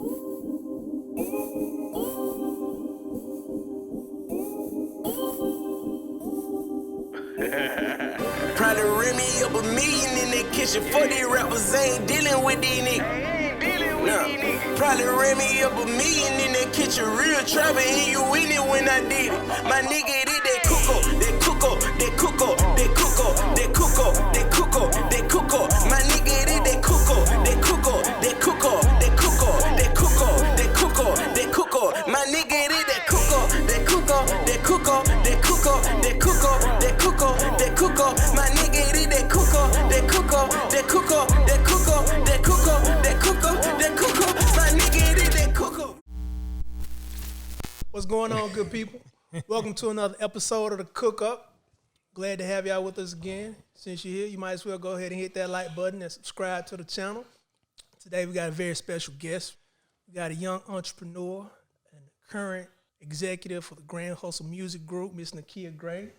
Probably rim me up $1 million in that kitchen. For these rappers, ain't dealing with these niggas. Probably rim me up $1 million in that kitchen. Real trapper, and you win it when I did it. My nigga did that cuckoo, that cuckoo, that cuckoo, that cuckoo, that cuckoo, that cuckoo, that cuckoo. My nigga did that cuckoo, that cuckoo, that cuckoo, that cuckoo, that cuckoo, that cuckoo, that cuckoo. My nigga did that cuckoo, that cuckoo, that cuckoo, that cuckoo, that cuckoo, that cuckoo, that cuckoo. My nigga did that cuckoo, that cuckoo, that cuckoo, that cuckoo, that cuckoo, that cuckoo, that cuckoo. My nigga did that cuckoo. What's going on, good people? Welcome to another episode of the Cook Up. Glad to have y'all with us again. Since you're here, you might as well go ahead and hit that like button and subscribe to the channel. Today we got a very special guest. We got a young entrepreneur and current executive for the Grand Hustle Music Group, Miss Nikeya Gray.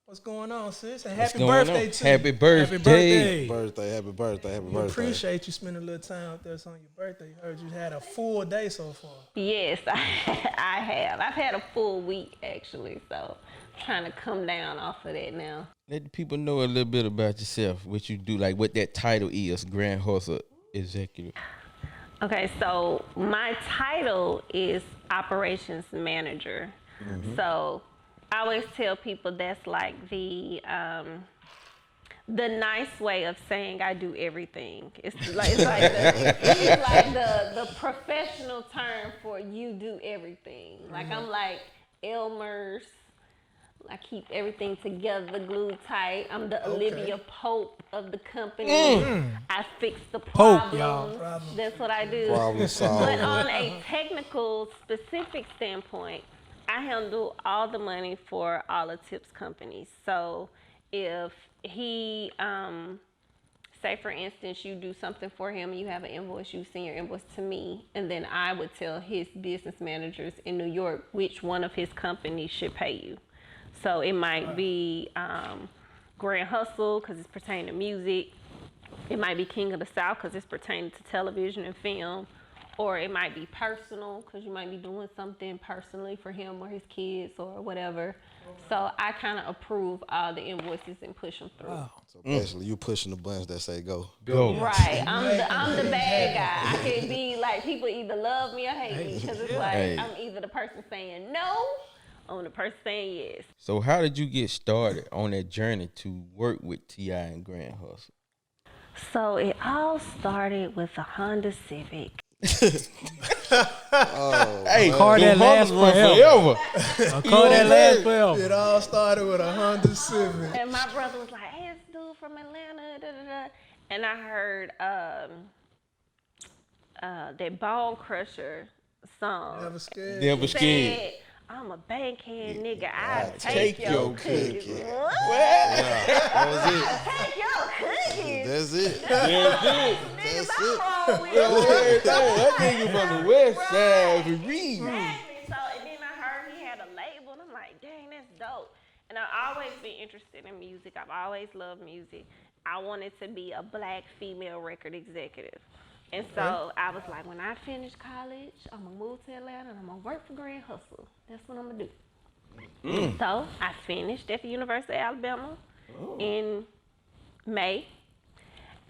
What's going on, sis? And happy birthday to you. Happy birthday. Happy birthday. We appreciate you spending a little time with us on your birthday. Heard you had a full day so far. Yes, I have. I've had a full week, actually, so I'm trying to come down off of that now. Let the people know a little bit about yourself, what you do, like what that title is, Grand Hustle Executive. Okay, so my title is Operations Manager. Mm-hmm. So I always tell people that's like the nice way of saying I do everything. It's like the professional term for you do everything. Like I'm like Elmer's. I keep everything together, glued tight. I'm the Olivia Pope of the company. I fix the problems. That's what I do. Problem solved. But on a technical, specific standpoint, I handle all the money for all of Tip's companies. So if he, say for instance, you do something for him, you have an invoice, you send your invoice to me, and then I would tell his business managers in New York which one of his companies should pay you. So it might be Grand Hustle because it's pertaining to music. It might be King of the South because it's pertaining to television and film. Or it might be personal because you might be doing something personally for him or his kids or whatever. So I kind of approve all the invoices and push them through. Wow. So basically, you pushing the buttons that say go. Right. I'm the bad guy. I can be like, people either love me or hate me because it's like I'm either the person saying no or the person saying yes. So how did you get started on that journey to work with T.I. and Grand Hustle? So it all started with a Honda Civic. Hey, car that lasts forever. A car that lasts forever. It all started with a Honda Civic. And my brother was like, hey, this dude from Atlanta, da-da-da. And I heard that Bone Crusher song. Never scared. Never scared. Said, I'm a bankhead nigga. I take your cookies. What? That was it. Take your cookies. That's it. That's it. Niggas, I'm wrong with That nigga from the west side for real. Exactly. So, and then I heard he had a label, and I'm like, dang, that's dope. And I've always been interested in music. I've always loved music. I wanted to be a black female record executive. And so I was like, when I finish college, I'm going to move to Atlanta and I'm going to work for Grand Hustle. That's what I'm going to do. So I finished at the University of Alabama in May.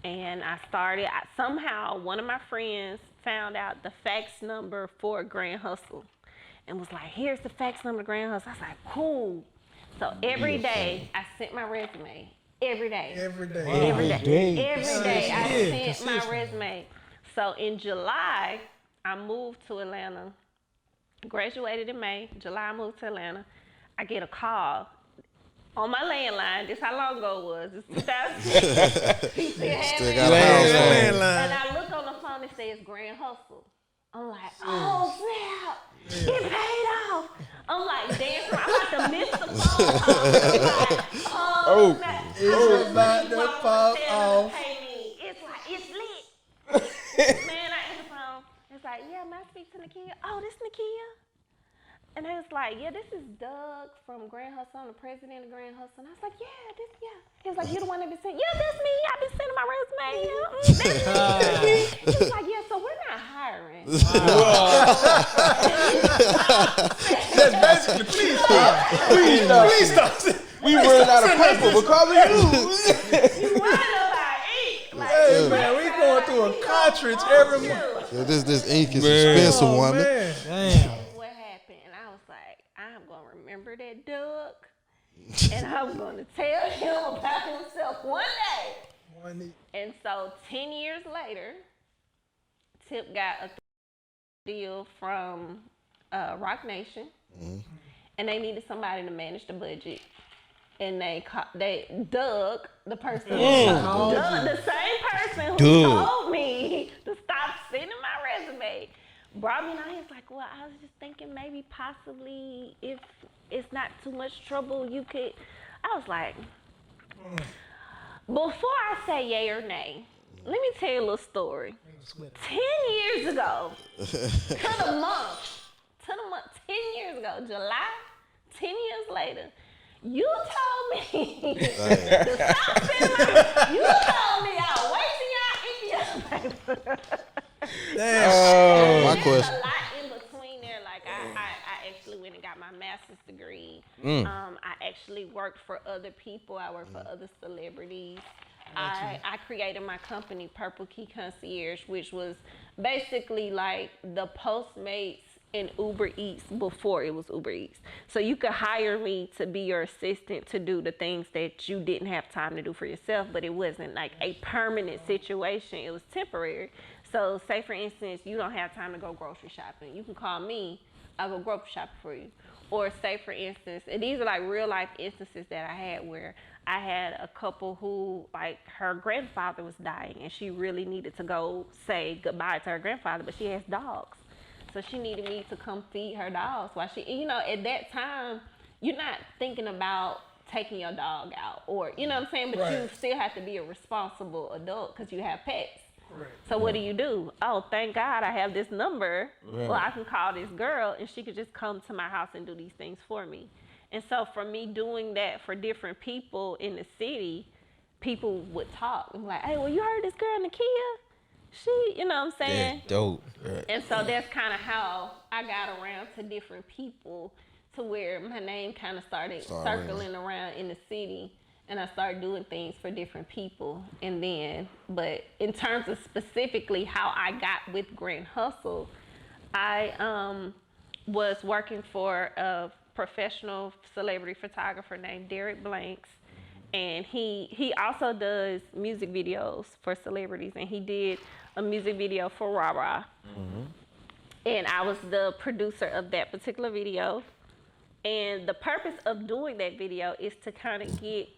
And I started, somehow one of my friends found out the fax number for Grand Hustle and was like, here's the fax number to Grand Hustle. I was like, cool. So every day I sent my resume. Every day. Every day. Every day I sent my resume. So in July, I moved to Atlanta, graduated in May. July, I moved to Atlanta. I get a call on my landline. This how long ago it was. It's 2006. He still had me. Landline. And I look on the phone, it says Grand Hustle. I'm like, oh snap, it paid off. I'm like dancing. I'm about to miss the phone call. I'm like, It's about to pop off. Pay me. It's like, it's lit. Man, I answer the phone. It's like, yeah, may I speak to Nikeya? Oh, this Nikeya? And they was like, yeah, this is Doug from Grand Hustle. I'm the president of Grand Hustle. And I was like, yeah. He was like, you the one that been sending? Yeah, that's me. I've been sending my resume. That's me. He was like, yeah, so we're not hiring. That's basically, please stop. We running out of paper because of you. You wanna know how I eat? Like, Hey man, we going through a cartridge every month. Yeah, this ink is expensive, Oh woman. man. Damn. what happened? And I was like, I'm gonna remember that Doug, and I'm gonna tell him about himself one day. And so 10 years later, Tip got a deal from Rock Nation, and they needed somebody to manage the budget. And Doug, the person, Doug, the same person who told me to stop sending my resume, brought me in. He was like, well, I was just thinking maybe possibly if it's not too much trouble, you could. I was like, before I say yay or nay, let me tell you a little story. 10 years ago, to the month, 10 years ago, July, 10 years later, you told me to stop sending my, you told me I'll wait till y'all eat your paper. My question. There's a lot in between there. Like I actually went and got my master's degree. I actually worked for other people. I worked for other celebrities. I created my company, Purple Key Concierge, which was basically like the Postmates and Uber Eats before it was Uber Eats. So you could hire me to be your assistant to do the things that you didn't have time to do for yourself, but it wasn't like a permanent situation. It was temporary. So say for instance, you don't have time to go grocery shopping. You can call me, I'll go grocery shopping for you. Or say for instance, and these are like real life instances that I had where I had a couple who, like, her grandfather was dying and she really needed to go say goodbye to her grandfather, but she has dogs. So she needed me to come feed her dogs while she, you know, at that time, you're not thinking about taking your dog out or, you know what I'm saying? But you still have to be a responsible adult because you have pets. Right. So what do? Oh, thank God I have this number. Right. Well, I can call this girl and she could just come to my house and do these things for me. And so for me doing that for different people in the city, people would talk. I'm like, hey, well, you heard this girl, Nikeya? She, you know what I'm saying? That's dope. Right. And so that's kind of how I got around to different people to where my name kind of started circling around in the city. And I started doing things for different people. And then, but in terms of specifically how I got with Grand Hustle, I was working for a professional celebrity photographer named Derek Blanks. And he also does music videos for celebrities. And he did a music video for Rah Rah. And I was the producer of that particular video. And the purpose of doing that video is to kind of get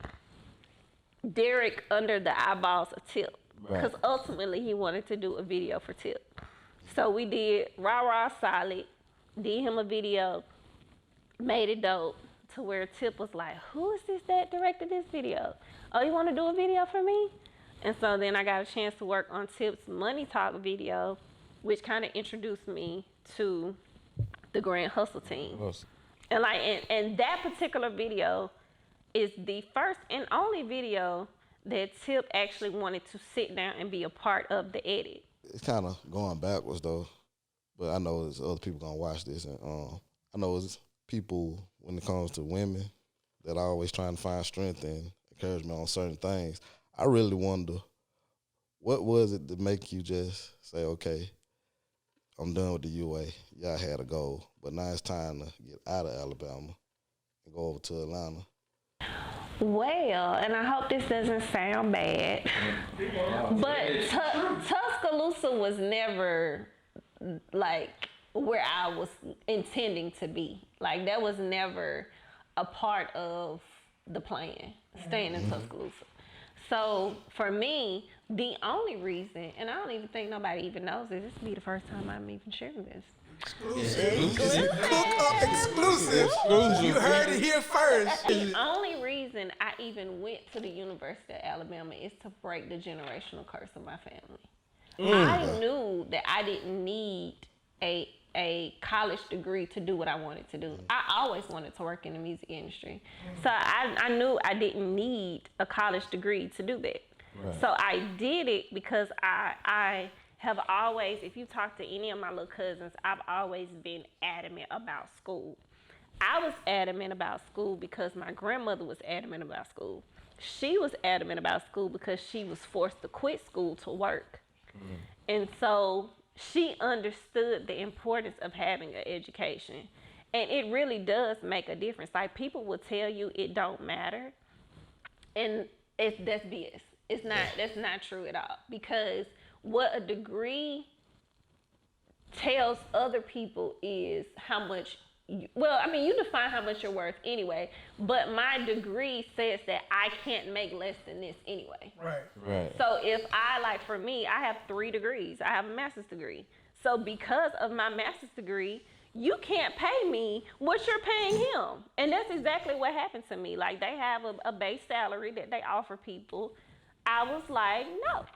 Derek under the eyeballs of Tip. Because ultimately he wanted to do a video for Tip. So we did Rah Rah solid, did him a video, made it dope to where Tip was like, who is this that directed this video? Oh, you want to do a video for me? And so then I got a chance to work on Tip's Money Talk video, which kind of introduced me to the Grand Hustle team. Awesome. And like, and that particular video is the first and only video that Tip actually wanted to sit down and be a part of the edit. It's kind of going backwards though, but I know there's other people gonna watch this, and I know it's people when it comes to women that are always trying to find strength and encouragement on certain things. I really wonder, what was it to make you just say, okay, I'm done with the UA. Yeah, I had a goal, but now it's time to get out of Alabama and go over to Atlanta. Well, and I hope this doesn't sound bad, but Tuscaloosa was never like where I was intending to be. Like that was never a part of the plan, staying in Tuscaloosa. So for me, the only reason, and I don't even think nobody even knows this will be the first time I'm even sharing this. Exclusive. You heard it here first. The only reason I even went to the University of Alabama is to break the generational curse of my family. I knew that I didn't need a college degree to do what I wanted to do. I always wanted to work in the music industry. So I knew I didn't need a college degree to do that. Right. So I did it because I have always, if you talk to any of my little cousins, I've always been adamant about school. I was adamant about school because my grandmother was adamant about school. She was adamant about school because she was forced to quit school to work. And so she understood the importance of having an education. And it really does make a difference. Like, people will tell you it don't matter. And that's BS. That's not true at all. Because what a degree tells other people is how much, you define how much you're worth anyway, but my degree says that I can't make less than this anyway. Right. So if for me, I have 3 degrees. I have a master's degree. So because of my master's degree, you can't pay me what you're paying him. And that's exactly what happened to me. Like, they have a base salary that they offer people. I was like, no,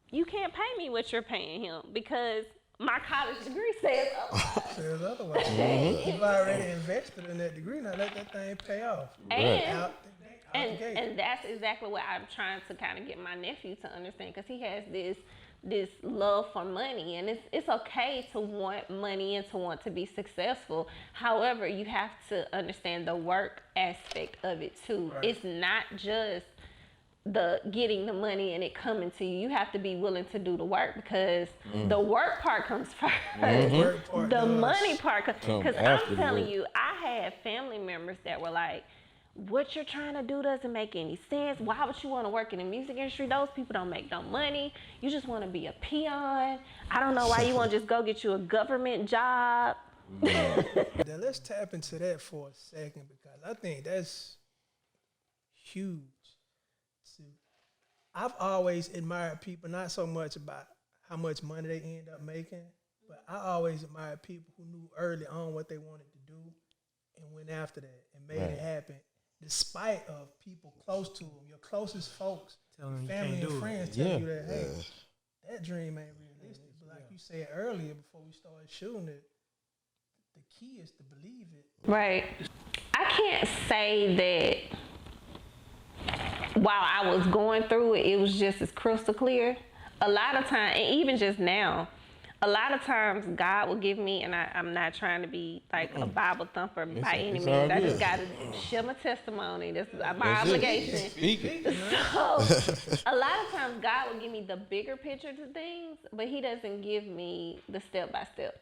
you can't pay me what you're paying him because my college degree says otherwise. Says otherwise. You've already invested in that degree. Now let that thing pay off. And that's exactly what I'm trying to kind of get my nephew to understand, because he has this love for money, and it's okay to want money and to want to be successful. However, you have to understand the work aspect of it too. Right. It's not just the getting the money and it coming to you. You have to be willing to do the work, because the work part comes first. The money part, because I'm telling you, I had family members that were like, what you're trying to do doesn't make any sense. Why would you want to work in the music industry? Those people don't make no money. You just want to be a peon. I don't know why you want to just go get you a government job. Now let's tap into that for a second, because I think that's huge. I've always admired people, not so much about how much money they end up making, but I always admired people who knew early on what they wanted to do and went after that and made it happen, despite of people close to them, your closest folks, family and friends tell you that, hey, that dream ain't realistic. But like you said earlier before we started shooting it, the key is to believe it. Right. I can't say that while I was going through it, it was just as crystal clear. A lot of times, and even just now, a lot of times God will give me, and I'm not trying to be like a Bible thumper by any means. I just got to share my testimony. That's my obligation. So a lot of times God will give me the bigger picture to things, but he doesn't give me the step by step.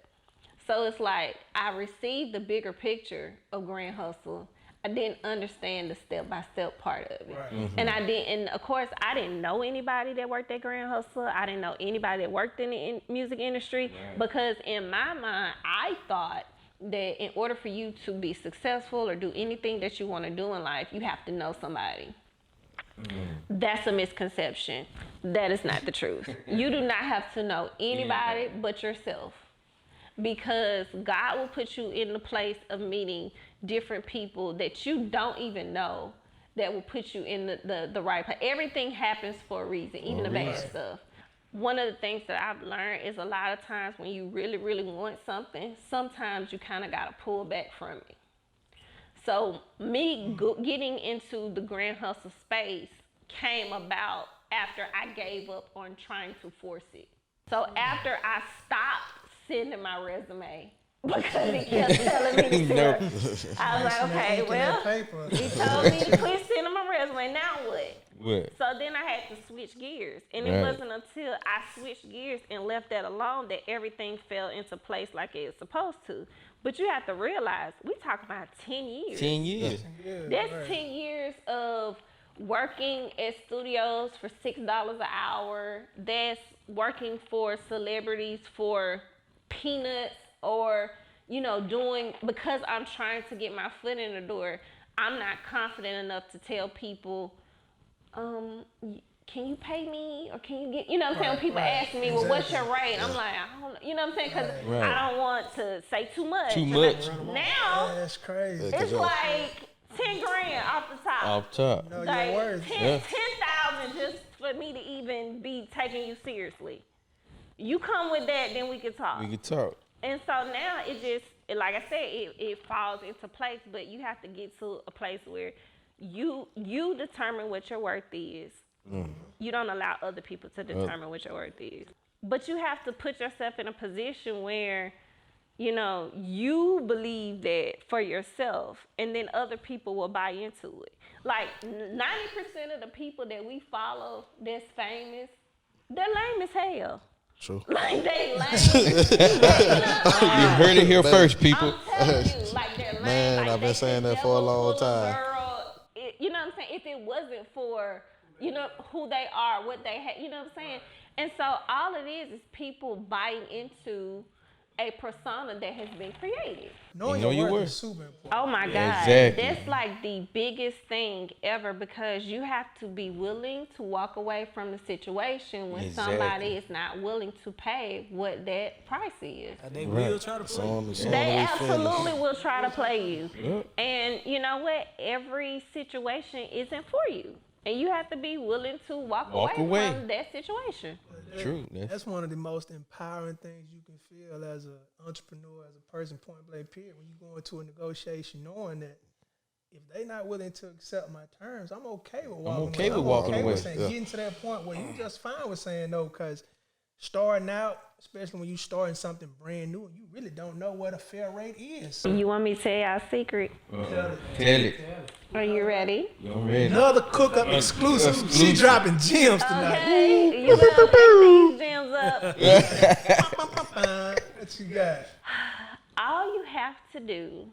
So it's like I received the bigger picture of Grand Hustle. I didn't understand the step-by-step part of it. Right. And of course, I didn't know anybody that worked at Grand Hustle. I didn't know anybody that worked in the music industry, because in my mind, I thought that in order for you to be successful or do anything that you want to do in life, you have to know somebody. That's a misconception. That is not the truth. You do not have to know anybody but yourself, because God will put you in the place of meeting different people that you don't even know, that will put you in the right place. Everything happens for a reason, even the bad stuff. One of the things that I've learned is a lot of times when you really, really want something, sometimes you kind of got to pull back from it. So me getting into the Grand Hustle space came about after I gave up on trying to force it. So after I stopped sending my resume, because he kept telling me to I was like, okay, well, he told me to quit sending my resume. Now what? So then I had to switch gears. And it wasn't until I switched gears and left that alone that everything fell into place like it was supposed to. But you have to realize, we talk about 10 years. 10 years. That's 10 years of working at studios for $6 an hour. That's working for celebrities for peanuts, or doing, because I'm trying to get my foot in the door, I'm not confident enough to tell people, can you pay me, or can you get, what I'm saying? When people ask me, well, what's your rate? I'm like, I don't know, what I'm saying? Because I don't want to say too much. Now, that's crazy. It's like 10 grand off the top. Off top. No, like your words. 10,000 just for me to even be taking you seriously. You come with that, then we can talk. And so now it just, like I said, it falls into place, but you have to get to a place where you determine what your worth is. You don't allow other people to determine what your worth is. But you have to put yourself in a position where, you know, you believe that for yourself, and then other people will buy into it. Like 90% of the people that we follow that's famous, they're lame as hell. True. Like they lame. You heard it here first, people. I'm telling you, like they're lame. Man, like I've been they saying could that for a never long pull time. Girl. You know what I'm saying? If it wasn't for, you know, who they are, what they have, you know what I'm saying? And so all it is people buying into a persona that has been created. Knowing know your you worth were. is super important. Oh my God. Exactly. That's like the biggest thing ever, because you have to be willing to walk away from the situation when somebody is not willing to pay what that price is. They will try to play. They absolutely will try to play you. Yep. And you know what? Every situation isn't for you. And you have to be willing to walk away from that situation. True. That's one of the most empowering things you can feel as an entrepreneur, as a person, point blank period, when you go into a negotiation knowing that if they're not willing to accept my terms, I'm okay with walking away. I'm okay with walking away. Getting to that point where you just fine with saying no, because starting out, especially when you starting something brand new, you really don't know what a fair rate is. You want me to tell y'all a secret? Tell it. Are you ready? I'm ready. Another cook-up exclusive. She dropping gems tonight. Okay, you better pick these gems up. What you got? All you have to do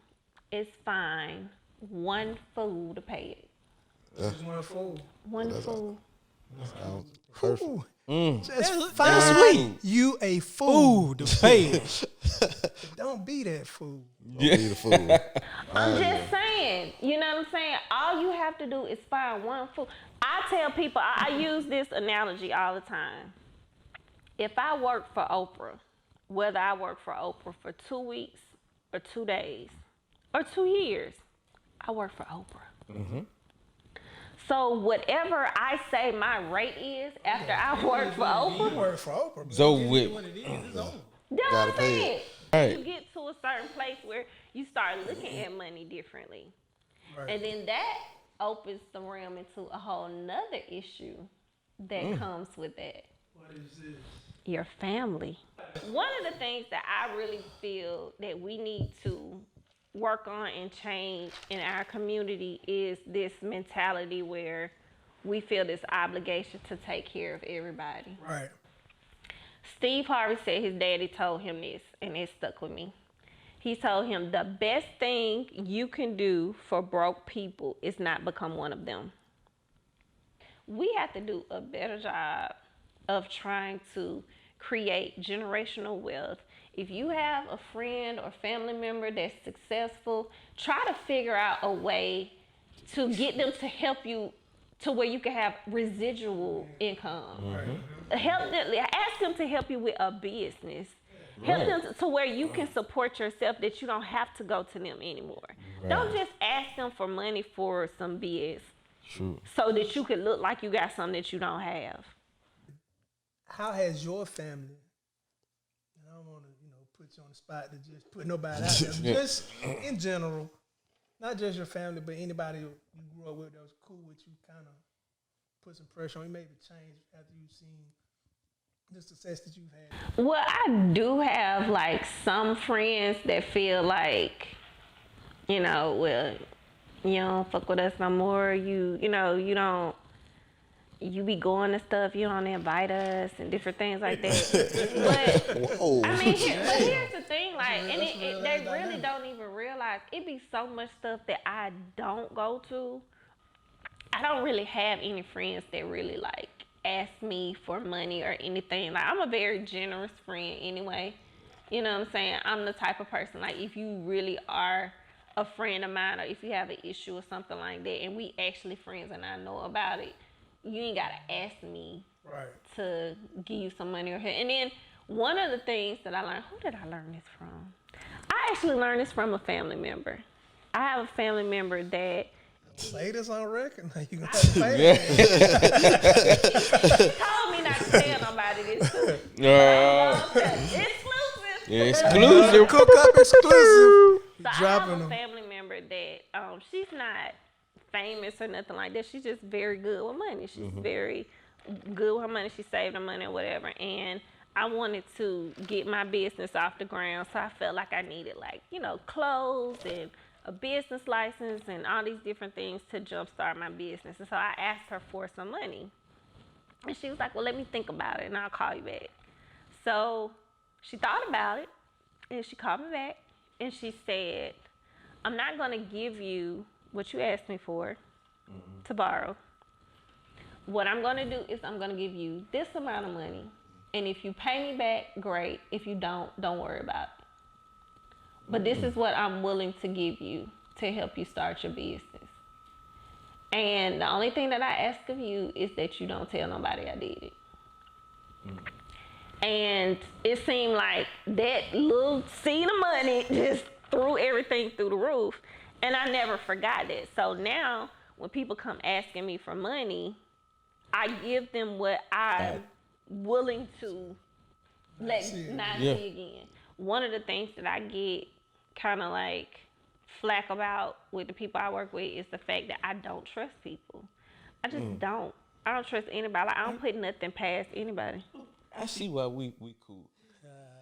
is find one fool to pay it. Just one fool. One fool. Perfect. Just find you a fool to pay it. Don't be that fool. Don't be the fool. I'm just saying, you know what I'm saying? All you have to do is find one fool. I tell people, I use this analogy all the time. If I work for Oprah, whether I work for Oprah for 2 weeks or 2 days or 2 years, I work for Oprah. Mm-hmm. So whatever I say my rate is after I work for Oprah. You work for Oprah. So with That's what I'm saying. Right. You get to a certain place where you start looking at money differently. Right. And then that opens the realm into a whole nother issue that comes with that. What is this? Your family. One of the things that I really feel that we need to work on and change in our community is this mentality where we feel this obligation to take care of everybody. Right. Steve Harvey said his daddy told him this, and it stuck with me. He told him the best thing you can do for broke people is not become one of them. We have to do a better job of trying to create generational wealth. If you have a friend or family member that's successful, try to figure out a way to get them to help you to where you can have residual income. Mm-hmm. Ask them to help you with a business. Help them to where you can support yourself, that you don't have to go to them anymore. Right. Don't just ask them for money for some BS. True. So that you can look like you got something that you don't have. How has your family, and I don't want to, put you on the spot to just put nobody out there, just in general, not just your family, but anybody you grew up with that was cool with you, kind of put some pressure on you, maybe change after you've seen the success that you've had? Well, I do have like some friends that feel like, well, you don't fuck with us no more. You be going to stuff, you don't invite us and different things like that. But I mean, here's the thing, like, and they really don't even realize it be so much stuff that I don't go to. I don't really have any friends that really like ask me for money or anything. Like, I'm a very generous friend anyway. You know what I'm saying? I'm the type of person, like, if you really are a friend of mine, or if you have an issue or something like that, and we actually friends and I know about it, you ain't gotta ask me to give you some money or help. And then one of the things that I learned, who did I learn this from? I actually learned this from a family member. I have a family member that say this on record. Now you gonna have to say She told me not to tell nobody this too. Exclusive. Yeah, exclusive. Cook up exclusive. So I have a family member that she's not famous or nothing like that. She's just very good with money. She's very good with her money. She saved her money or whatever. And I wanted to get my business off the ground, so I felt like I needed, like, you know, clothes and a business license and all these different things to jumpstart my business. And so I asked her for some money. And she was like, well, let me think about it and I'll call you back. So she thought about it and she called me back and she said, I'm not going to give you what you asked me for to borrow. What I'm going to do is I'm going to give you this amount of money. And if you pay me back, great. If you don't worry about it. But this is what I'm willing to give you to help you start your business. And the only thing that I ask of you is that you don't tell nobody I did it. And it seemed like that little seed of money just threw everything through the roof. And I never forgot that. So now when people come asking me for money, I give them what I'm willing to not see again. One of the things that I get kind of like flack about with the people I work with is the fact that I don't trust people. I just don't. I don't trust anybody. Like, I don't put nothing past anybody. I see why we cool.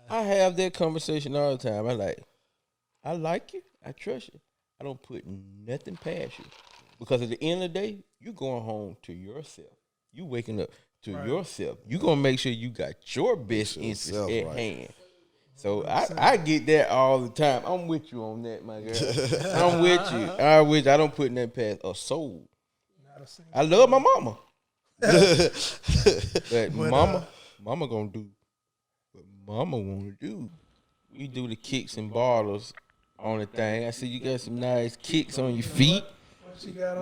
I have that conversation all the time. I like you. I trust you. I don't put nothing past you. Because at the end of the day, you're going home to yourself. You waking up to yourself. You're going to make sure you got your best interests at hand. So I get that all the time. I'm with you on that, my girl. I'm with you. I don't put nothing past a soul. I love my mama. But mama gonna do what mama wanna do. You do the kicks and bottles on the thing. I see you got some nice kicks on your feet. What you got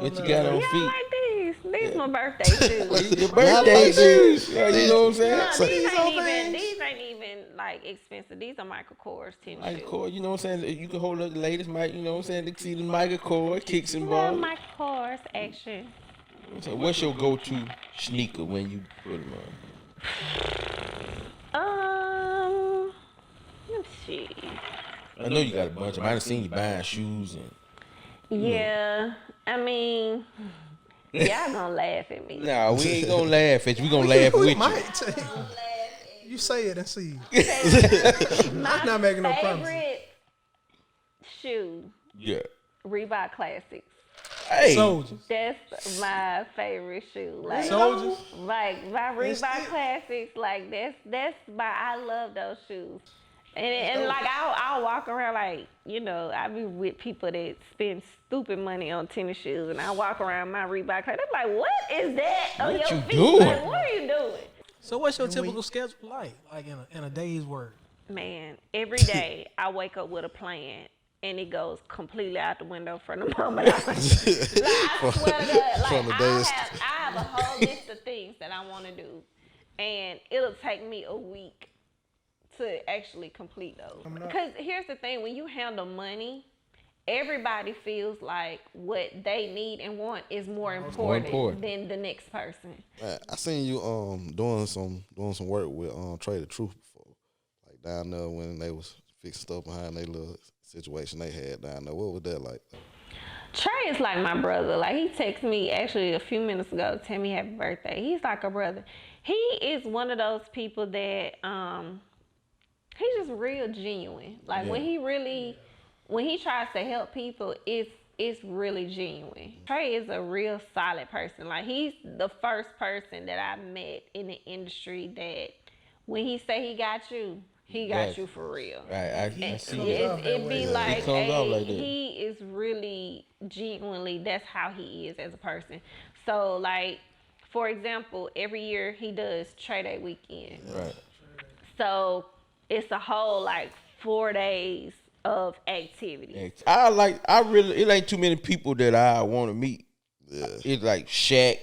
on feet? Like these. These my birthday shoes. Your birthday shoes. Yeah, you know what I'm saying? No, these ain't even like expensive. These are Michael Kors tennis shoes. Michael Kors, you know what I'm saying? You can hold up the latest mic, you know what I'm saying? They can see the Michael Kors, kicks and Well, balls. Michael Kors action. So what's your go-to sneaker when you put them on? Let's see. I know you got a bunch of them. I done seen you buying shoes and. Yeah, I mean, y'all gonna laugh at me. Nah, we ain't gonna laugh at you. We gonna laugh with you. You say it and see. I'm not making no promises. Favorite shoe. Yeah. Reebok Classics. Hey. Soldiers. That's my favorite shoe. Like, Soldiers. Like my Reebok Classics. Like that's my. I love those shoes. And like I'll walk around like, you know, I be with people that spend stupid money on tennis shoes, and I walk around my Reebok. They're like, what is that on What your you feet? doing? Like, what are you doing? So what's your typical schedule like in a day's work? Man, every day I wake up with a plan, and it goes completely out the window from the moment I wake up. Like, I swear to God, like, I have a whole list of things that I want to do, and it'll take me a week to actually complete those. Because here's the thing, when you handle money, everybody feels like what they need and want is more important than the next person. I seen you doing some work with Trade the Truth before, like down there when they was fixing stuff behind their little situation they had down there. What was that like? Trey is like my brother. Like, he texted me actually a few minutes ago to tell me happy birthday. He's like a brother. He is one of those people that he's just real genuine. Like, when he tries to help people, it's really genuine. Trey is a real solid person. Like, he's the first person that I met in the industry that when he say he got you, he got you for real. Right, I see that. It be like, It comes out like that. he is really genuinely, that's how he is as a person. So, like, for example, every year he does Trade Day weekend. Right. So it's a whole like 4 days of activity. It ain't too many people that I want to meet. Yeah. It's like Shaq,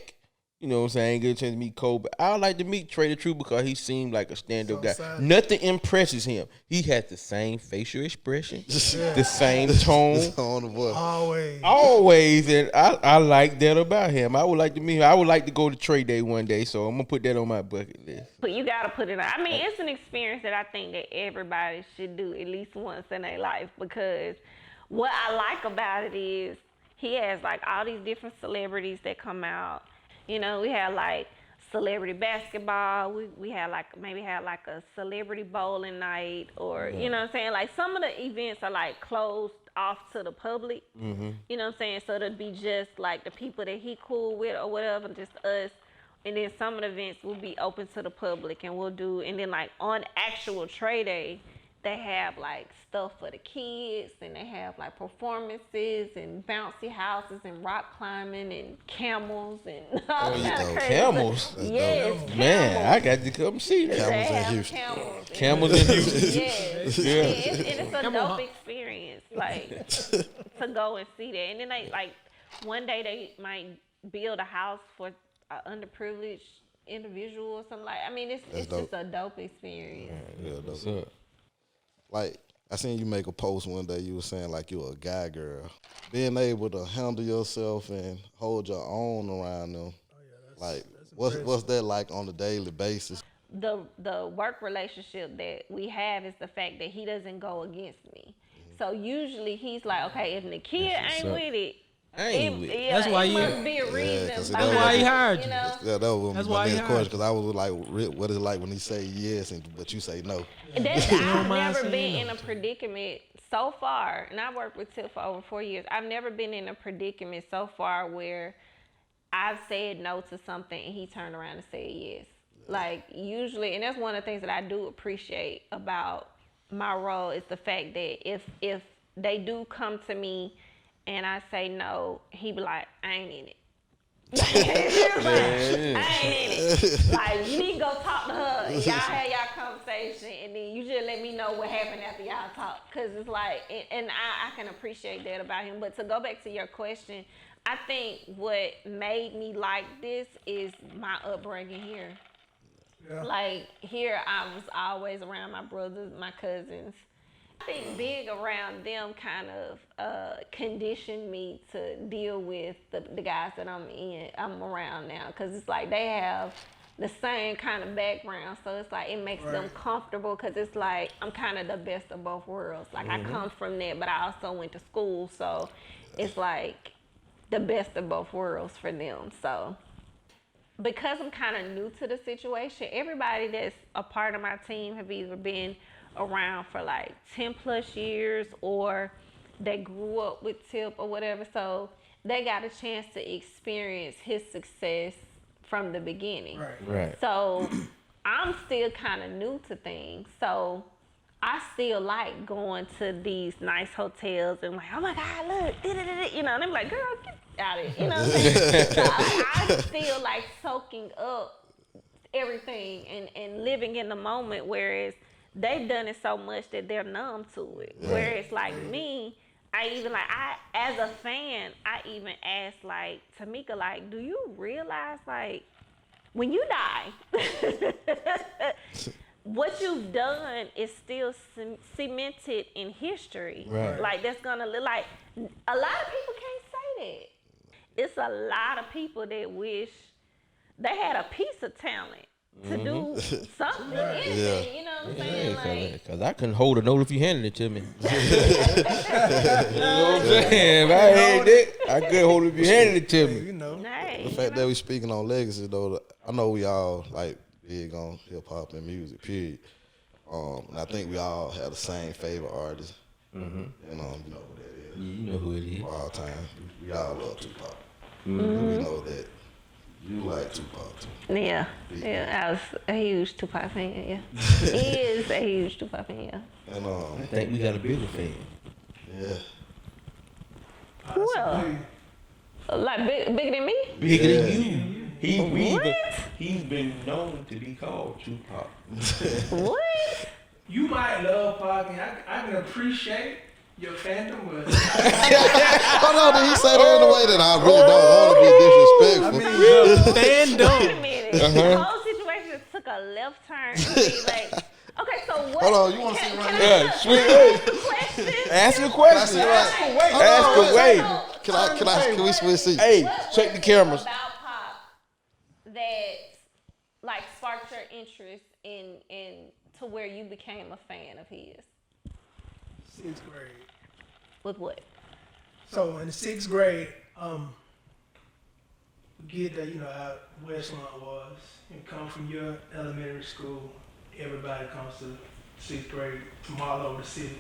you know what I'm saying? I ain't get a chance to meet Kobe. I like to meet Trey the Truth because he seemed like a stand-up guy. Nothing impresses him. He has the same facial expression, the same tone. Always. And I like that about him. I would like to meet him. I would like to go to Trade Day one day, so I'm going to put that on my bucket list. But you got to put it on. I mean, it's an experience that I think that everybody should do at least once in their life, because what I like about it is he has like all these different celebrities that come out. You know, we have like celebrity basketball. We had maybe a celebrity bowling night, or you know what I'm saying. Like some of the events are like closed off to the public. You know what I'm saying. So it'll be just like the people that he cool with or whatever, just us. And then some of the events will be open to the public, and we'll do. And then like on actual Trey Day, they have like stuff for the kids, and they have like performances and bouncy houses and rock climbing and camels and all kind of crazy camels? stuff. Yes, camels. Man, I got to come see that. They in have Houston. camels Camels in Houston. Yes, Yeah. it's a dope experience, like to go and see that. And then like one day they might build a house for an underprivileged individual or something like. I mean, it's just a dope experience. Yeah, What's up? Like, I seen you make a post one day. You were saying like you were a guy girl. Being able to handle yourself and hold your own around them. Like, what's that like on a daily basis? The work relationship that we have is the fact that he doesn't go against me. So usually he's like, okay, if Nikeya ain't with it, That's why it you. must be a reason. That's why he hired you. You know? Yeah, that was That's my why he next hired question, because I was like, what is it like when he say yes but you say no? I've mind never saying been no. in a predicament so far, and I worked with Tip for over 4 years. I've never been in a predicament so far where I've said no to something and he turned around and said yes. Like usually, and that's one of the things that I do appreciate about my role is the fact that if they do come to me and I say no, he be like, I ain't in it. I ain't in it. Like, you need to go talk to her. Y'all have y'all conversation, and then you just let me know what happened after y'all talk. Because it's like, and I can appreciate that about him. But to go back to your question, I think what made me like this is my upbringing here. Yeah. Like, here I was always around my brothers, my cousins. I think being around them kind of conditioned me to deal with the guys that I'm around now, because it's like they have the same kind of background, so it's like it makes them comfortable, because it's like I'm kind of the best of both worlds. Like I come from that, but I also went to school, so it's like the best of both worlds for them. So because I'm kind of new to the situation, everybody that's a part of my team have either been around for like 10 plus years, or they grew up with Tip or whatever, so they got a chance to experience his success from the beginning. Right. So I'm still kind of new to things, so I still like going to these nice hotels and like, oh my God, look, you know, and I'm like, girl, get out of it, you know what I'm saying? So I still like soaking up everything and living in the moment, whereas they've done it so much that they're numb to it. Yeah. Whereas like me, as a fan, I even asked like Tamika, like, do you realize like when you die, what you've done is still cemented in history. Right. Like that's gonna live. Like a lot of people can't say that. It's a lot of people that wish they had a piece of talent to do something, anything, you know what I'm saying? Because I couldn't hold a note if you handed it to me. You know what I'm saying? If I had that, I couldn't hold it if you handed it to me. You know. The fact that we speaking on legacy, though, I know we all like big on hip hop and music, period. And I think we all have the same favorite artist. You know who that is. You know who it is. All time. We all love Tupac. We know that. You like Tupac too. Yeah, I was a huge Tupac fan, yeah. He is a huge Tupac fan, yeah. And I think we got a bigger fan. Yeah. Well, like bigger than me? Bigger than you. He's been known to be called Tupac. What? You might love Pac, and I can appreciate your fandom, but oh no, did he say that in a way that I really don't want to be disrespectful? Wait a minute. The whole situation took a left turn. Like, okay, so what? Hold on, you want to see right here? Yeah, sweet. Ask your question. Ask away. Can we switch seats? Hey, check the cameras. About Pac that like sparked your interest in to where you became a fan of his? 6th grade. With what? So in the 6th grade, forget that, you know, how Westlawn was. You come from your elementary school, everybody comes to 6th grade from all over the city.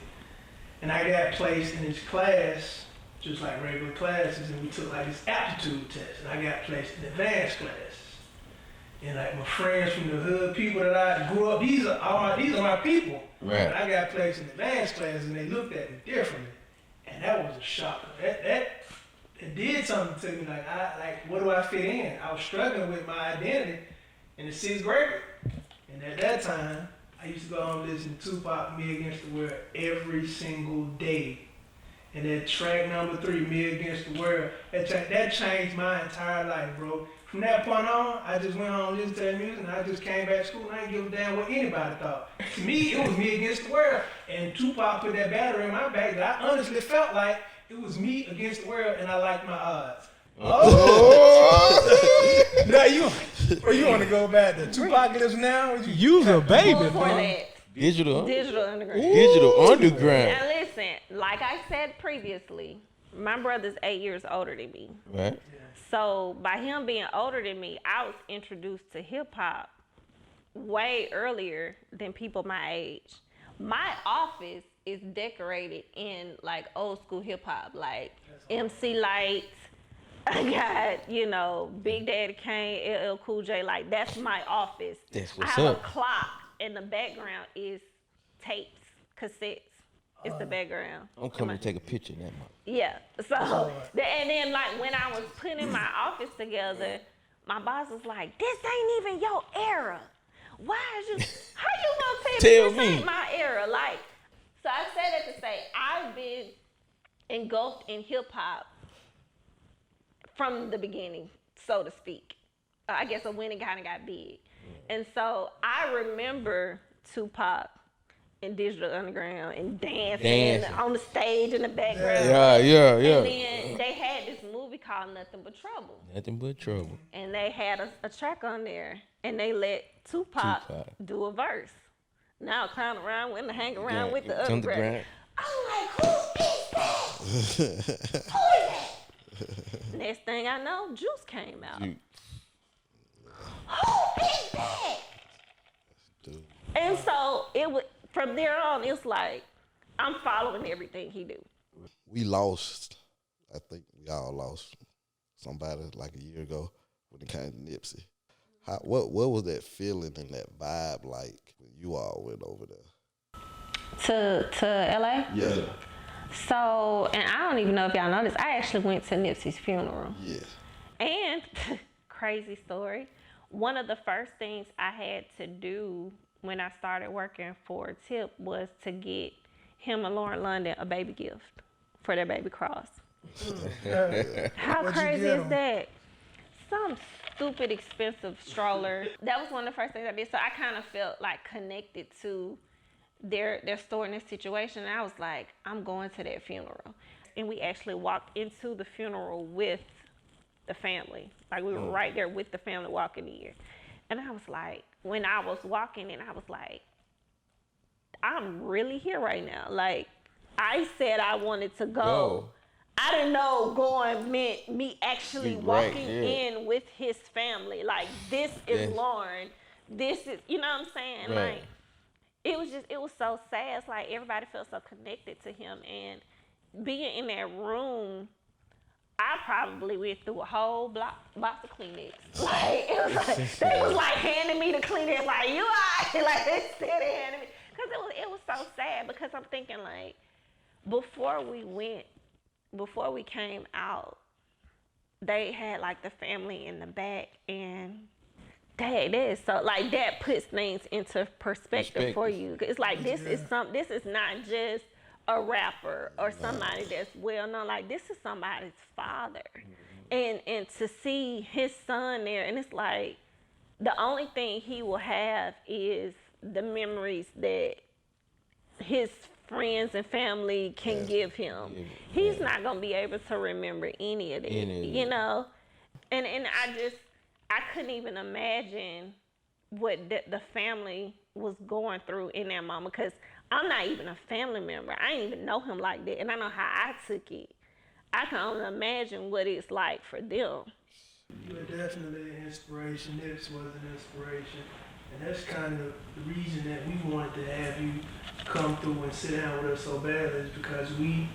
And I got placed in this class, just like regular classes, and we took like this aptitude test. And I got placed in advanced classes. And like my friends from the hood, people that I grew up, these are my people. Right. And I got placed in advanced classes, and they looked at me differently. And that was a shock. It did something to me. Like, what do I fit in? I was struggling with my identity in the 6th grade. And at that time, I used to go home and listen to Tupac, Me Against the World, every single day. And that track number 3, Me Against the World, that changed my entire life, bro. From that point on, I just went home and listened to that music, and I just came back to school, and I didn't give a damn what anybody thought. To me, it was Me Against the World. And Tupac put that battery in my back that I honestly felt like it was me against the world, and I liked my odds. Oh! Now you want to go back to Tupac lives now? You's a baby, Before man. that, Digital Underground. Digital Underground. Now listen, like I said previously, my brother's 8 years older than me. Right. So by him being older than me, I was introduced to hip hop way earlier than people my age. My office is decorated in like old school hip hop, like MC Lights. I got, you know, Big Daddy Kane, LL Cool J, like that's my office. That's what's I have up. a clock, and the background is tapes, cassettes. It's the background. I'm coming to take a picture of that, man. Yeah. So, and then like when I was putting my office together, my boss was like, "This ain't even your era. Why is you? How you gonna tell me this ain't my era?" Like, so I said that to say I've been engulfed in hip hop from the beginning, so to speak. I guess when it kind of got big, and so I remember Tupac and Digital Underground and dancing. On the stage in the background. Yeah. And then they had this movie called Nothing But Trouble. Nothing but trouble. And they had a track on there, and they let Tupac do a verse. Now Clown Around went to hang around with the other grad. I'm like, who is that? Who is that? Next thing I know, Juice came out. Who is that? And so it was. From there on, it's like I'm following everything he do. We lost. I think we all lost somebody like a year ago when it came to Nipsey. What was that feeling and that vibe like when you all went over there? To LA? Yeah. So, and I don't even know if y'all know this, I actually went to Nipsey's funeral. Yeah. And crazy story, one of the first things I had to do when I started working for Tip was to get him and Lauren London a baby gift for their baby cross. How crazy is that? Some stupid expensive stroller. That was one of the first things I did. So I kind of felt like connected to their story and their situation. And I was like, I'm going to that funeral. And we actually walked into the funeral with the family. Like we were right there with the family walking in. And I was like, when I was walking in, I was like, I'm really here right now. Like, I said I wanted to go. I didn't know going meant me actually walking in with his family. Like, this is Lauren. This is, you know what I'm saying? Right. Like, it was so sad. It's like everybody felt so connected to him. And being in that room, I probably went through a whole box of Kleenex. Like, it was like, they was like handing me the Kleenex, like, you all right? Like, they said they handed me. Because it was so sad because I'm thinking, like, before we came out, they had, like, the family in the back, and that is so, like, that puts things into perspective for you. It's like, this is not just a rapper or somebody that's well known. Like, this is somebody's father. And to see his son there, and it's like the only thing he will have is the memories that his friends and family can give him. He's not gonna be able to remember any of it, you know? And I couldn't even imagine what the family was going through in that moment, because I'm not even a family member. I didn't even know him like that, and I know how I took it. I can only imagine what it's like for them. You were definitely an inspiration. Nips was an inspiration. And that's kind of the reason that we wanted to have you come through and sit down with us so bad is because we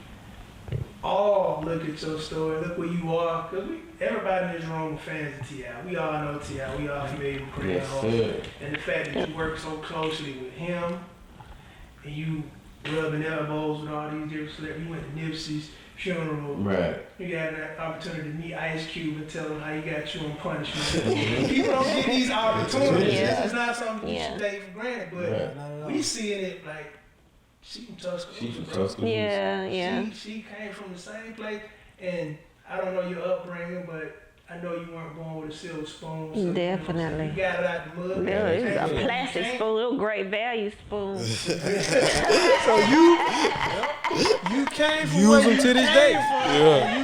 all look at your story, look where you are. Because everybody in this room fans of T.I. We all know T.I. We all familiar with Crazy Horse. And the fact that you work so closely with him and you rubbing elbows with all these different celebrities. You went to Nipsey's funeral. Right. You got an opportunity to meet Ice Cube and tell him how you got you on punishment. People don't get these opportunities. Yeah. This is not something you should take for granted, but we seeing it like she from Tuscaloosa. Yeah. She came from the same place, and I don't know your upbringing, but I know you weren't born with a silver spoon. So, Definitely. You got it out the mud. Yeah, it's a plastic spoon, little great value spoon. So you came from Use them to this day. Yeah.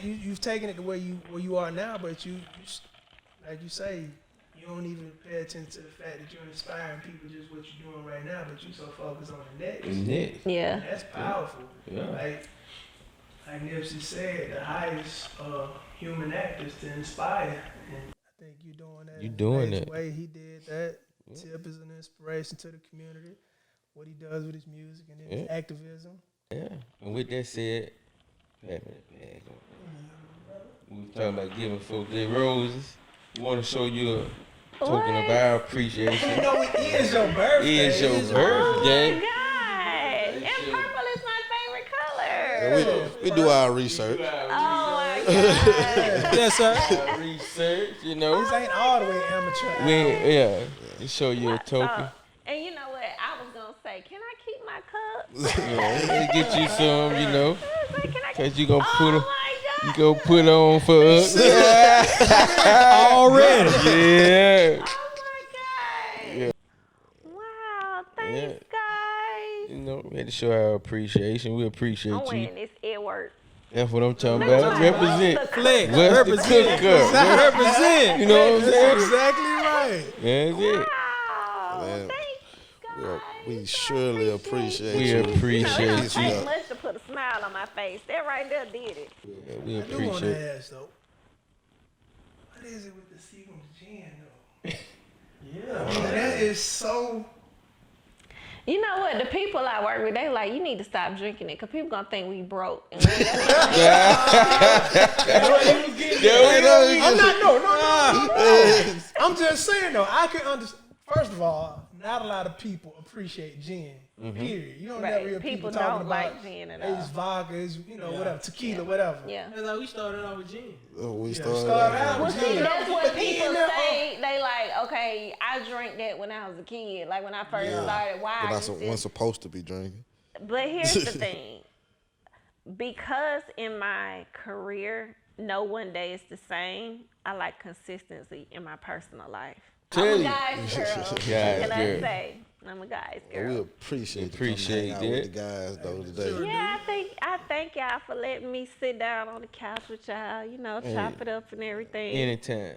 You've taken it to where you are now, but you like you say, you don't even pay attention to the fact that you're inspiring people just what you're doing right now, but you so focused on the next. Yeah. That's powerful. Yeah. Like Nipsey said, the highest human act is to inspire. And I think you're doing that. You doing the that. way he did that. Tip is an inspiration to the community. What he does with his music and his activism. Yeah. And with that said, we talking about giving folks their roses. We want to show you a token of our appreciation. You know, it is your birthday. It is your birthday. Oh my God. And purple is my favorite color. We do our research. Oh my God. Yes, sir. Our research, you know. This ain't all the way amateur. To show you a token. And you know what? I was going to say, can I keep my cup? Let's get you some, you know. Can I Cause you gonna put oh them, my you God. gonna put on for us. Already. Yeah. Oh my God. Yeah. Wow. Thanks, guys. You know, we had to show our appreciation. We appreciate I'm you. wearing this Edward. That's what I'm talking about. Represent. Flex. What's the cook up? Represent. You know what I'm saying? Exactly right. That's it. Wow. Man, Thanks, guys. We surely appreciate We you. It appreciate don't you. take much to put a smile on my face. That right there did it. Yeah, we I do want appreciate. to ask though, what is it with the Seagram's gin though? Yeah, I mean, that is so. You know what? The people I work with, they like, you need to stop drinking it because people going to think we broke. And I'm not. No. I'm just saying though. I can understand. First of all, not a lot of people appreciate gin. Period. You don't Right. never hear People talking don't about like gin at all. it's vodka, it's whatever, tequila, whatever. Yeah. That's how we started out with gin. We Start started out Well, with see, gin. that's what But people then, say. They like, okay, I drank that when I was a kid. Like when I first started. Why? But I that's just what one's supposed to be drinking. But here's the thing. Because in my career, no one day is the same, I like consistency in my personal life. Tell I'm a you. guy's girl. Guy's Can I girl. say? I'm a guy's We girl. appreciate Appreciate you coming hang out that. with the guys though today. Yeah, I thank y'all for letting me sit down on the couch with y'all, chop it up and everything. Anytime.